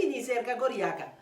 Bini cerca Goriaca.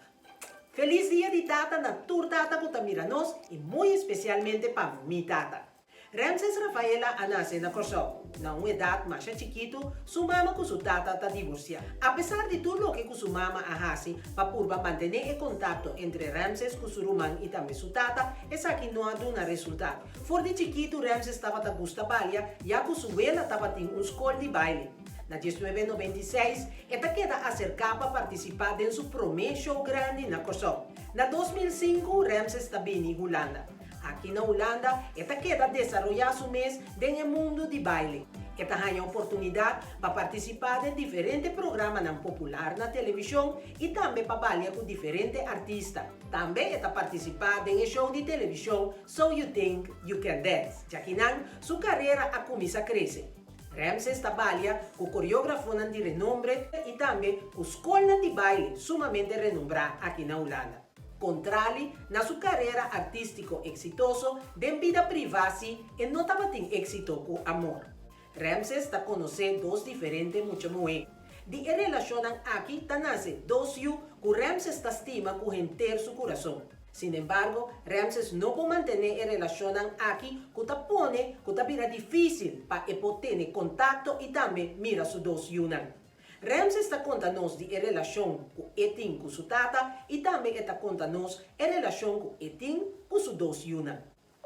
Feliz Día de Tata na tur tata Butamiranos y muy especialmente para mi tata. Ramses Rafaela nace na Corsó. Na una edad más chiquito, su mamá con su tata está divorciada. A pesar de todo lo que con su mamá hace, para purba mantener el contacto entre Ramses con su rumán y también su tata, es aquí no ha dado un resultado. For de chiquito, Ramses estaba a gusta balia, ya con su vela estaba en un school de baile. Na 1996, esta queda acercada a participar en su primer show grande na Corsó. Na 2005, Ramses está bien en Holanda. Aqui na Holanda, esta queda desarrollar su mês en el mundo de baile. Esta hay oportunidad para participar de diferentes programas popular na televisión y también para bailar con diferentes artistas. También está participar en el show de televisión So You Think You Can Dance. Ya que su carrera a comienza a crecer. Ramses trabalha con coreógrafo de renombre y también con escuela de baile sumamente renombrada aquí en Holanda. Contrali, na su carrera artístico exitoso, de vida privada e não estava tendo êxito com amor. Ramses está conhecendo dos diferentes muchas mulheres. De relacionam aqui, está nasce dos yu, que Ramses está estima com gente su coração. Sin embargo, Ramses não pode manter a relação aqui, que está pone, que está vira difícil para poder ter contato e também mira su dos yunan. Ramses está contando-nos de relação com Etin com sua tata e também está contando-nos a relação com Etin com seus dois yunan.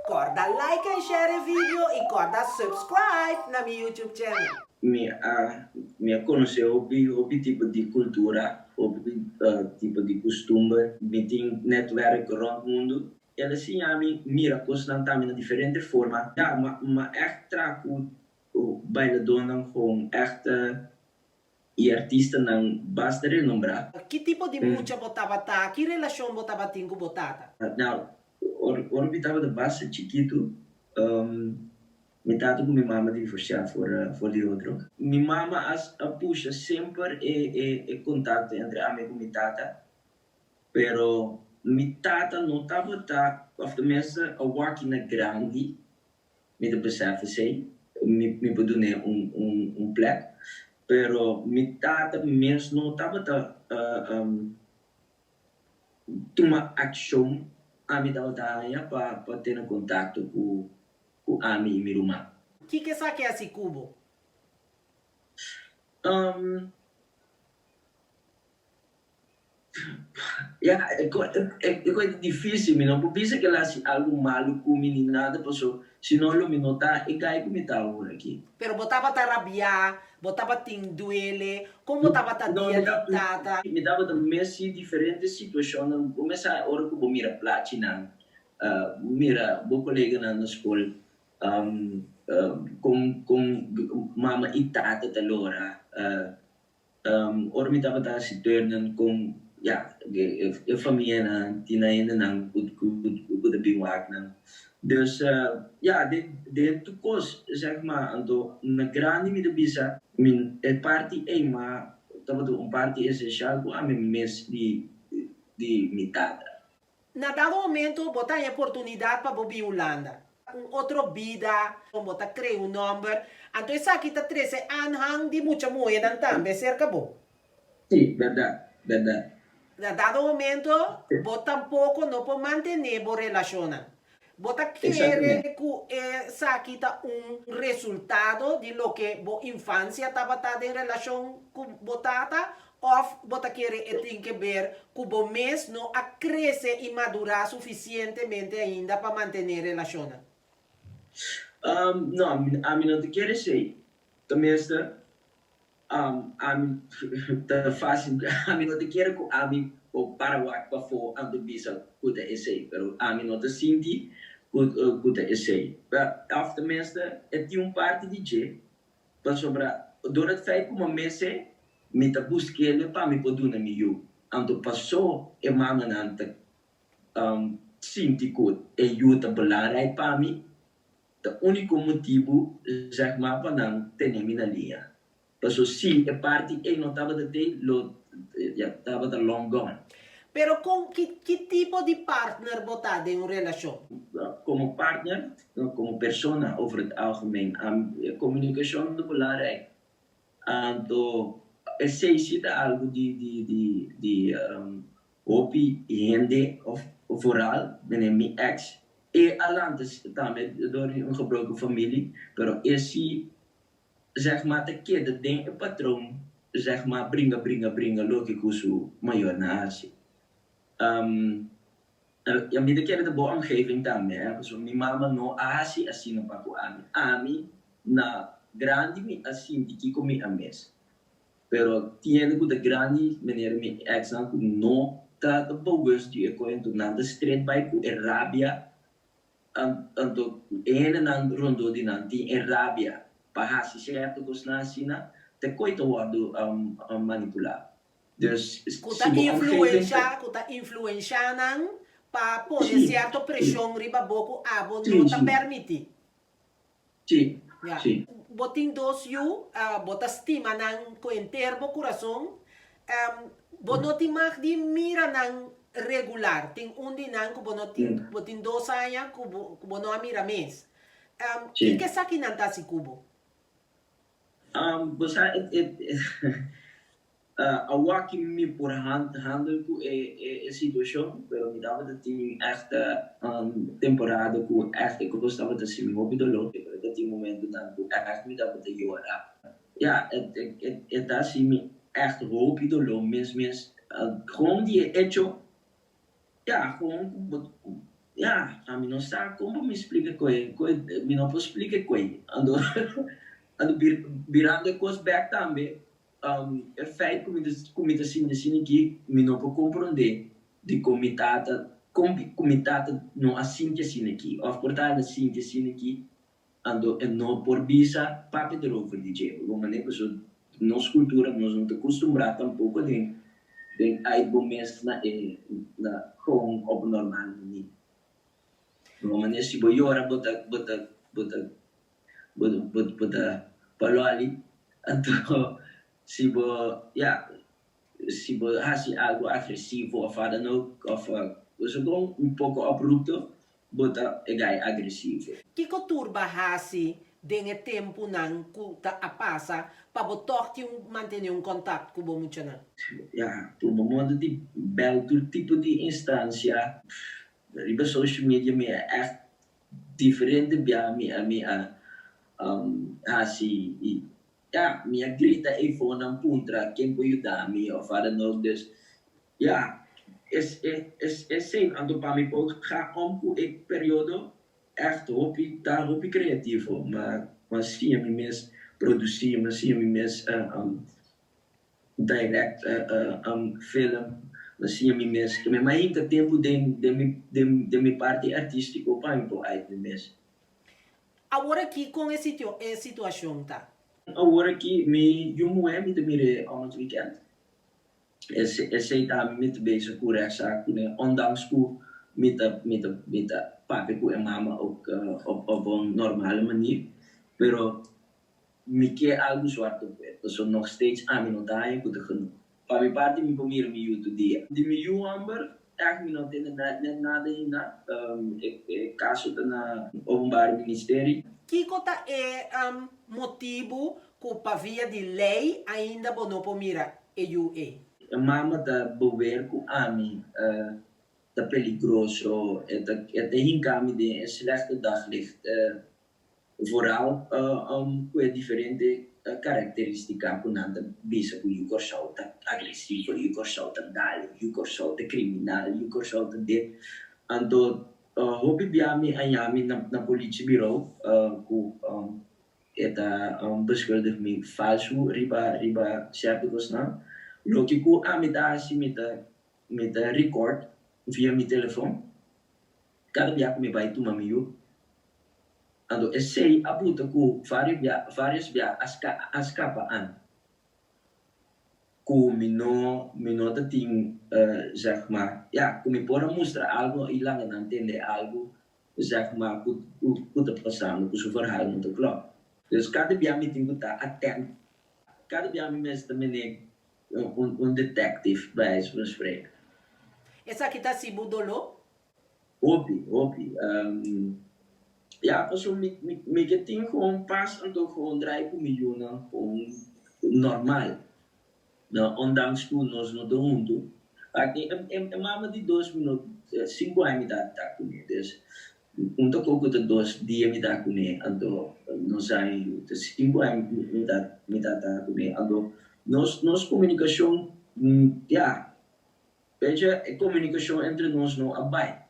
Corda like e share o vídeo e corda subscribe na meu YouTube channel. Me conheceu o tipo de cultura, o tipo de costume, me tem netwerk rond o mundo. Ele assim a mim mira constantemente de diferente forma. Ja, maar echt trago o bailador com echt e artista não basta renombrar. Que tipo de música botava tá? Que relação botava tem com botata? Não, orbitava de base chiquito, me tata com minha mama divorciada for de outro. Minha mama puxa sempre o contato entre a minha e minha tata, pero minha tata não estava of the mesa a working na grande, me de besef sei, me pode dar plek. Pero mi tata mesmo não estava tomar ação a mi estava para ter contato com a minha irmã. O que sabe esse cubo? É coisa difícil, não por isso que ela se algo malo com meninada, pessoa, se não lo me notar, e cai com me tá agora aqui. Pero botava ta rabiar, botava tem duele, como botava ta dia de tata. Me dava também diferentes situações, começa a hora que eu mira platina, mira, vou colega na escola, com mama e tata da lora, ora me dava ta se tornando com ja, a família tinha ainda não goed biwak não. Dus ja, de toekomst zeg maar, ando na grande mida bisa, min het party maar dat party essencial com a mes de mitada. Na dado momento, botar a oportunidade para Bobby Holanda. Outra vida, botar criar número. Então, isso aqui está 13 anhang de muita moeda também, cerca bom. Sim, verdade. Na dado momento, você tampouco não pode manter a relação. Você quer que saque resultado de lo que a infância estava em relação com você, ou você quer que ver que o mês não cresce e madurar suficientemente ainda para manter a relação? Não, a mim não te quero dizer. Também está tá fácil, a mim não te quero que a mim o Paraguai para fora ando bisa kuda essay, pero a mim não te sinti kuda essay. Af de mensen, het die parte DJ, para sobra, door het feit que uma messe, me ta busquele para me poder na miu, anto passou e mama nanta sinti que é juta belangrijk para mim. O único motivo, zeg maar, para não ter minha linha. Passou sim, a parte e não estava estava da long gone. Pero com que tipo de partner botar em uma relação? Como partner, como persona over het algemeen, communicatie is belangrijk. Anto essay zit algo de hopi gente of vooral binnen mijn ex. Alantes também door een gebroken familie, pero esse zeg maar te keer ding een patroon zeg maar bringa logico zo maior na Azië. Ja, mi de keer de boa omgeving também, so mi mama no Azië assim no papo ami na grande mi assim de que comi a mes. Pero tiene que de grande meneer mi ex no ta de bogus die ko en na de street bike ku Arabia anto ene nan rondo di nanti Arabia pahasi certo kos na sina te koito wado manipular. Dus Kuta influencia nang pa pone Sì. certo pressão riba boku abo Sì, no ta sì. permiti. Sì, Yeah. sì. Botin dos you, bota estima nang ko enterbo corazón, bonoti mag di mira nang regular, ting undi nang ko bonotin, botin dos aya ko bono a mira mes. Sì. Que sa kinanta si kubo? Basta awaki mi por handel ku situação, pero mi dava de ting echt temporada ku echt ik was dava de simi hobi do lo, pero dat die momento dan ku echt mi dava de jora. Ja, het daar zie mi echt hobi do lo mes gewoon die hecho. Ja, gewoon ja, a mí no sabe cómo me explica me não explica ando virando coisas back também é feito comida assim que me não pode compreender de comitata não assim que assim aqui of portar assim que assim aqui ando não por visa papi de roupa de jeito como né que nossa cultura nós não estamos acostumados tampouco de aí bom mês na gewoon op normaal manier como né se boa hora bota paloli então se hasi algo agressivo of dan ook of gewoon un poco abrupto bota é agressivo. Kiko turba hasi den tempo nang kuta apasa pa botorti mantenere un contato com o mucho na. Ja, por momento de bel tipo de instância, riba social media me echt diferente bia mi hasi ja, mi grita e phone ang puntra quem pode dar mi of dan ook dus ja is zijn ando pa mi ook ga ku ek periodo echt hopi creativo maar zie je mes produzir mas zie je mes direct film mas zie je mes que me mais ainda tempo de mi parte artístico pa mi po uit mes. Agora aqui com essa situação tá. Agora aqui me me te mire on het weekend. Esse tá met bezig com rechtszaak, ondanks ku met papi ku en mama ook op een normale manier. Pero me quer algo zwart op het. Dus nog steeds aan mijn notaai goed genoeg. Para mi parte me pomir mi YouTube dia. Di mi Amber echt me nog net na de hina. Caso na openbaar ministerie. Kiko tá motivo que via de lei ainda não pomira EUA. A mama da bewer ku ami da peligroso het hinkami de slechte daglicht vooral com diferente karakteristika kunanda bisa ku yukor shauta agressivo yukor shauta dali yukor shauta criminal yukor shauta de ando hobi biami ayami na politiebureau ku eta beschuldigt me falso riba certos na logico amidasi met record via mijn telefoon cada dia me vai tu mamiu ando essay abuta ku várias via ascapaan ku mino dat ding zeg maar ja ku mi pora mostrar algo e lang não entender algo zeg maar ku te passando ku so verhaal não te klop dus cada dia me tenho que estar atento cada dia me mesmo também detective bij wijze van spreken. Essa aqui tá se budolo? Hobby. Ja, also me geting gewoon pas en toch gewoon 3 miljoen gewoon normaal. No, ondanks que nós não estamos juntos. Aqui, mama de 2 minutos, 5 anos me dá com ele. Um pouco de 2 dias me dá com ele. Então, nós aí, 5 anos me dá com ele. Então, nós comunicação, já, veja, a comunicação entre nós não abai.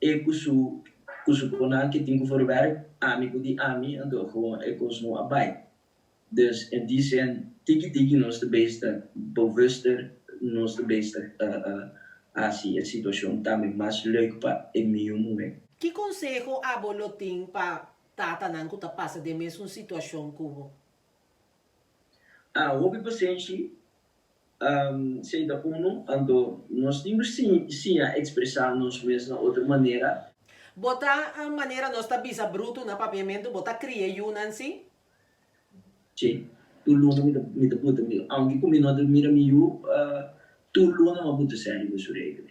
E kusu konan que tem que formar amigo de ami, então, gewoon, é kus não abai. Dus in die zin, tiki nos de beste bewuster, nos de beste assim, a situação também mais leuk para em meu momento. Que consejo a bolotim para tata nan que passa de mesma situação como? Houve paciente, sei da uno, ando, nós temos sim a expressar nos mesmos de outra maneira. Bota a maneira nós tá bisa bruto na papiamento, bota cria yunan si? Sim, tu luna me da puta me, aunque como não mira me tu luna uma puta série do surei.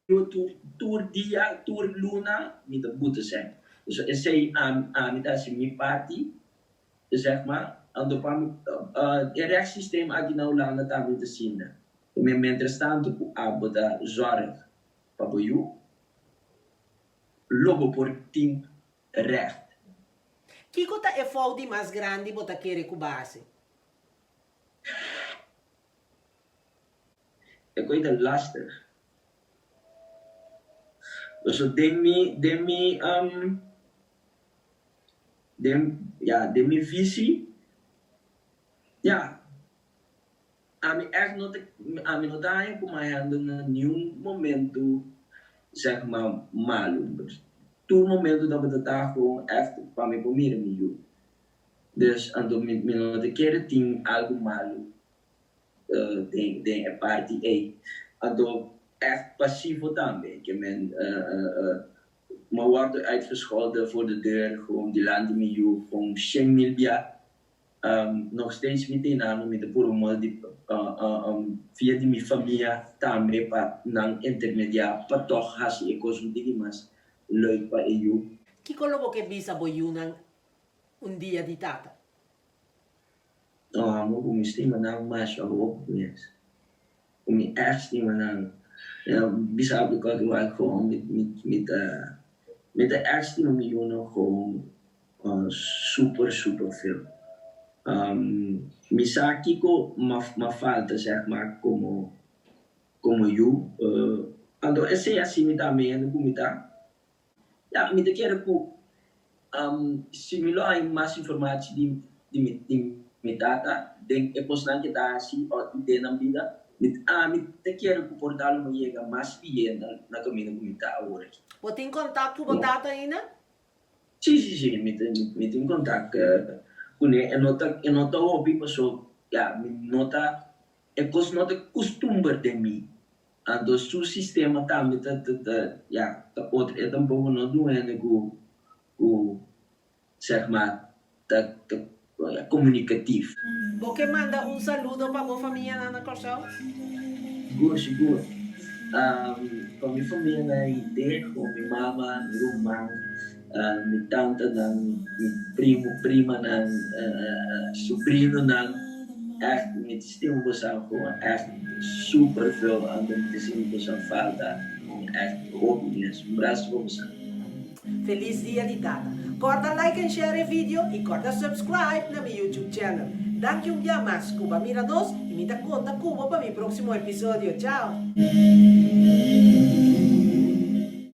Tu dia, tu luna me da puta série. Dus eu sei me dá assim minha parte, zeg maar, ando para o reactiesysteem aqui na Holanda tá muito assim, né? Mientras tanto, a botar zorg para o logo por tim recht. Que cota é faldi mais grande bota querer cubase? É coisa lastig. Dus de mi visie, ja, a mi não tá acompanhando em nenhum momento, zeg maar, malo. Todo momento dat we daar gewoon echt van me pomeren met jou. Dus en dan met me de keren ting algo malo, den party en dan echt passief também, que men maar wordt uitgescholden voor de deur, gewoon die landen met jou, gewoon 100 miljoen. Nog steeds meteen aan met de puro mal die via die minha família também para não intermediar para toch hasi ekos digi mas leuk para eu. Que coloco que bisa boyunan dia de tata? Mo kung estima na mas ako yes. Kung estima na bisa ako ko met de estima miljoen gewoon super veel. Misaki ko ma falta zeg maar como eu ando esse assim me também ando comita ja me te quero ku similar mais informação de me data den e posnan que tá assim ou de na vida me te quero ku portalo me chega mais bien na caminho comita agora. Você tem contato com tata ainda? Sim, me tem contato Kune enota hobby paso ya nota ekos nota costumbre de mim ando su sistema também ya outro é tampouco não doendo o zeg maar comunicativo. Você manda saludo para a família na Corsão? Seguro. Com minha família na ideia, com minha mama, meu irmão, minha tante, meu prima, sobrinho, echt met stilbestaan gewoon echt super veel aan de stilbestaan falta. Echt opinies, braços. Feliz dia de tata. Corta like and share o vídeo e corta subscribe na meu YouTube channel. Daqui dia mais, Cuba Mira 2 e me dá conta Cuba para meu próximo episódio. Tchau!